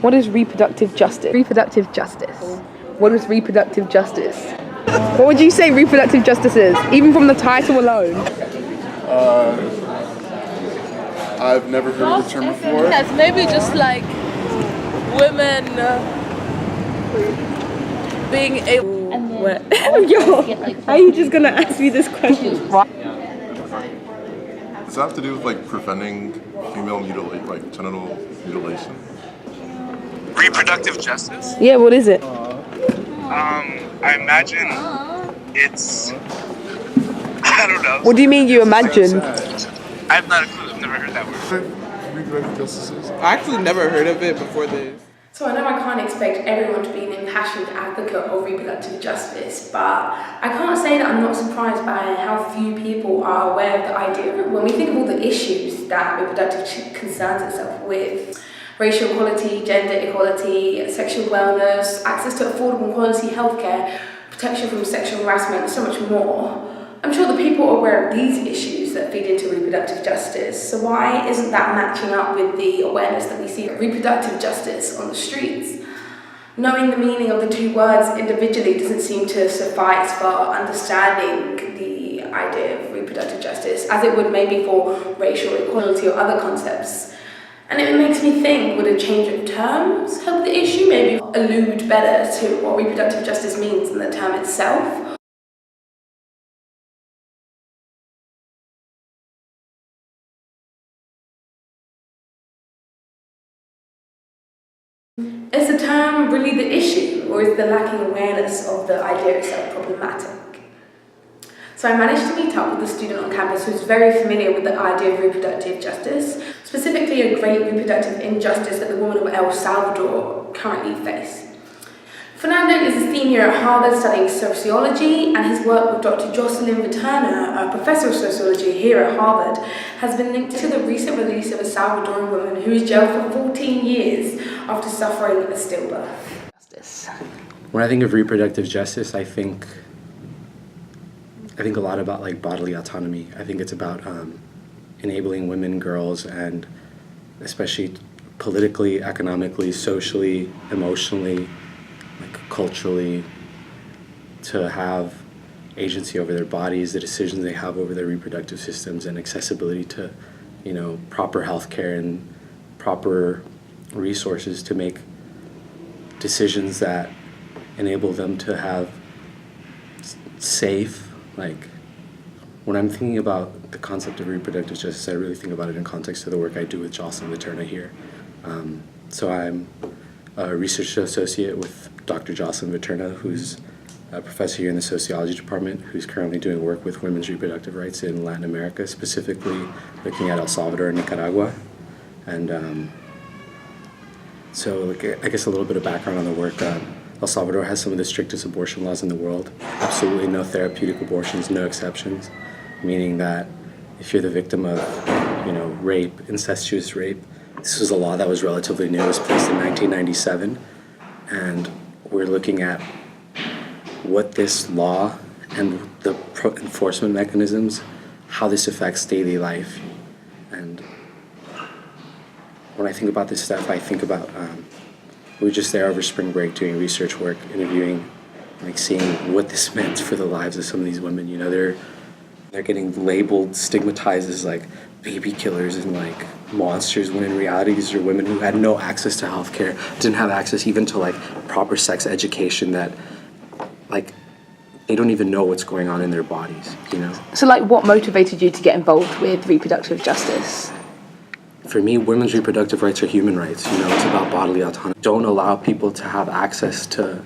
What is reproductive justice? Reproductive justice. What is reproductive justice? What would you say reproductive justice is, even from the title alone? I've never heard of the term before. Yes, maybe just like women being able. Yo, how are you just gonna ask me this question? Does that have to do with like preventing female mutilation, like genital mutilation? Reproductive justice? Yeah, what is it? I imagine it's, I don't know. What do you mean you imagine? I have not a clue. I've never heard that word. Reproductive justice is? I actually never heard of it before this. So I know I can't expect everyone to be an impassioned advocate of reproductive justice, but I can't say that I'm not surprised by how few people are aware of the idea. When we think of all the issues that reproductive concerns itself with, racial equality, gender equality, sexual wellness, access to affordable and quality healthcare, protection from sexual harassment, and so much more, I'm sure the people are aware of these issues that feed into reproductive justice. So why isn't that matching up with the awareness that we see of reproductive justice on the streets? Knowing the meaning of the two words individually doesn't seem to suffice for understanding the idea of reproductive justice, as it would maybe for racial equality or other concepts. And it makes me think, would a change of terms help the issue? Maybe allude better to what reproductive justice means than the term itself? Is the term really the issue, or is the lacking awareness of the idea itself problematic? So I managed to meet up with a student on campus who's very familiar with the idea of reproductive justice, specifically a great reproductive injustice that the women of El Salvador currently face. Fernando is a senior at Harvard studying sociology, and his work with Dr. Jocelyn Viterna, a professor of sociology here at Harvard, has been linked to the recent release of a Salvadoran woman who was jailed for 14 years after suffering a stillbirth. When I think of reproductive justice, I think a lot about like bodily autonomy. I think it's about enabling women, girls, and especially politically, economically, socially, emotionally, like culturally, to have agency over their bodies, the decisions they have over their reproductive systems, and accessibility to, proper healthcare and proper resources to make decisions that enable them to have safe, like, when I'm thinking about the concept of reproductive justice, I really think about it in context of the work I do with Jocelyn Viterna here. So I'm a research associate with Dr. Jocelyn Viterna, who's a professor here in the sociology department, who's currently doing work with women's reproductive rights in Latin America, specifically looking at El Salvador and Nicaragua. And so I guess a little bit of background on the work. El Salvador has some of the strictest abortion laws in the world. Absolutely no therapeutic abortions, no exceptions, meaning that if you're the victim of, rape, incestuous rape, this was a law that was relatively new. It was placed in 1997, and we're looking at what this law and the enforcement mechanisms, how this affects daily life. And when I think about this stuff, I think about we were just there over spring break doing research work, interviewing, like seeing what this meant for the lives of some of these women. They're getting labeled, stigmatized as like baby killers and like monsters, when in reality these are women who had no access to healthcare, didn't have access even to like proper sex education, that like they don't even know what's going on in their bodies, So like, what motivated you to get involved with reproductive justice? For me, women's reproductive rights are human rights. It's about bodily autonomy. Don't allow people to have access to,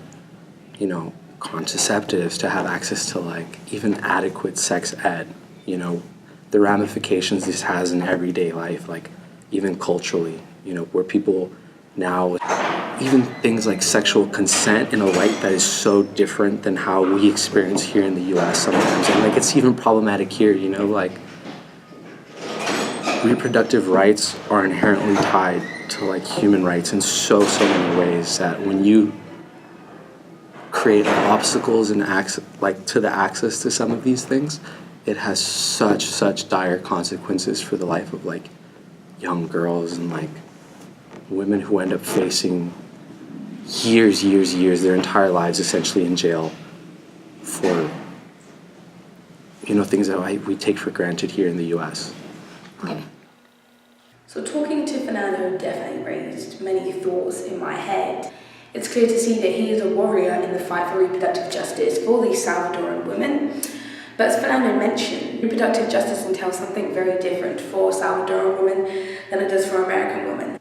contraceptives, to have access to like even adequate sex ed. The ramifications this has in everyday life, like even culturally, where people now, even things like sexual consent in a light that is so different than how we experience here in the US sometimes. And like, it's even problematic here, like, reproductive rights are inherently tied to like human rights in so many ways, that when you create obstacles and to the access to some of these things, it has such dire consequences for the life of like young girls and like women who end up facing years, their entire lives essentially in jail for, things that we take for granted here in the US. So talking to Fernando definitely raised many thoughts in my head. It's clear to see that he is a warrior in the fight for reproductive justice for these Salvadoran women. But as Fernando mentioned, reproductive justice entails something very different for Salvadoran women than it does for American women.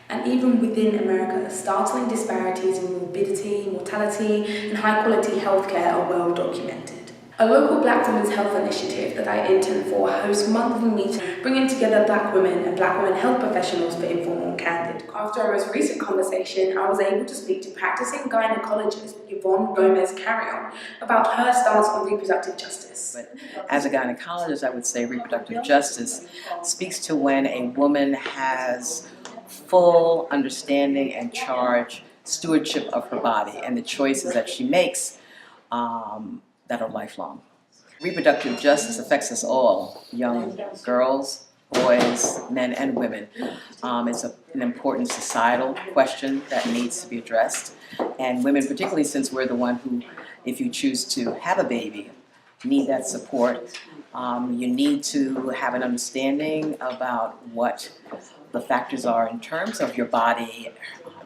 And even within America, startling disparities in morbidity, mortality, and high-quality healthcare are well documented. A local Black women's health initiative that I intern for hosts monthly meetings bringing together Black women and Black women health professionals for informal and candid. After our most recent conversation, I was able to speak to practicing gynecologist Yvonne Gomez-Carrion about her stance on reproductive justice. But as a gynecologist, I would say reproductive justice speaks to when a woman has full understanding and charge, stewardship of her body and the choices that she makes that are lifelong. Reproductive justice affects us all, young girls, boys, men, and women. It's an important societal question that needs to be addressed. And women, particularly since we're the one who, if you choose to have a baby, need that support. You need to have an understanding about what the factors are in terms of your body,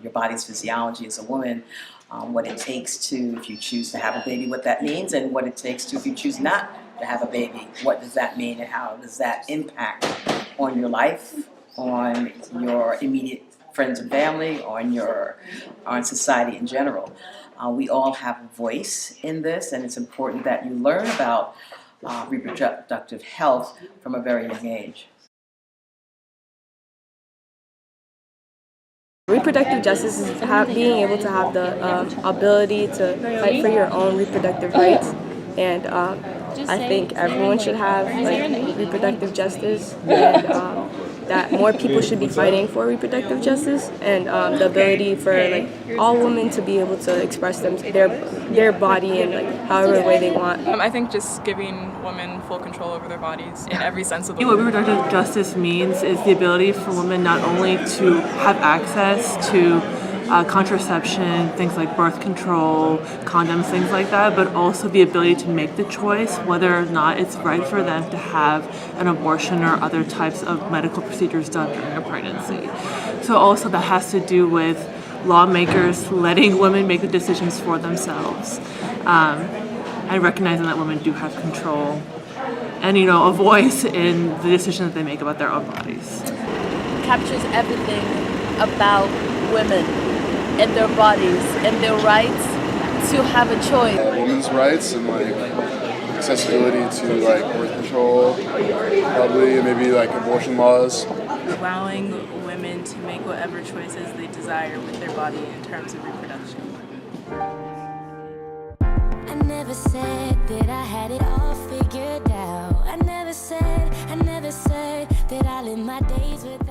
your body's physiology as a woman, what it takes to, if you choose to have a baby, what that means, and what it takes to, if you choose not to have a baby, what does that mean and how does that impact on your life, on your immediate friends and family, on society in general. We all have a voice in this, and it's important that you learn about reproductive health from a very young age. Reproductive justice is being able to have the ability to fight for your own reproductive rights, and I think everyone should have reproductive justice, and that more people should be fighting for reproductive justice, and the ability for all women to be able to express their body in however way they want. I think just giving women full control over their bodies in every sense of the What word. reproductive justice means is the ability for women not only to have access to contraception, things like birth control, condoms, things like that, but also the ability to make the choice whether or not it's right for them to have an abortion or other types of medical procedures done during a pregnancy. So also that has to do with lawmakers letting women make the decisions for themselves, and recognizing that women do have control and a voice in the decisions that they make about their own bodies. Captures everything about women and their bodies and their rights to have a choice. Women's rights and accessibility to birth control, probably, and maybe abortion laws. Allowing women to make whatever choices they desire with their body in terms of reproduction. I never said that I had it all figured out. I never said that I live my days with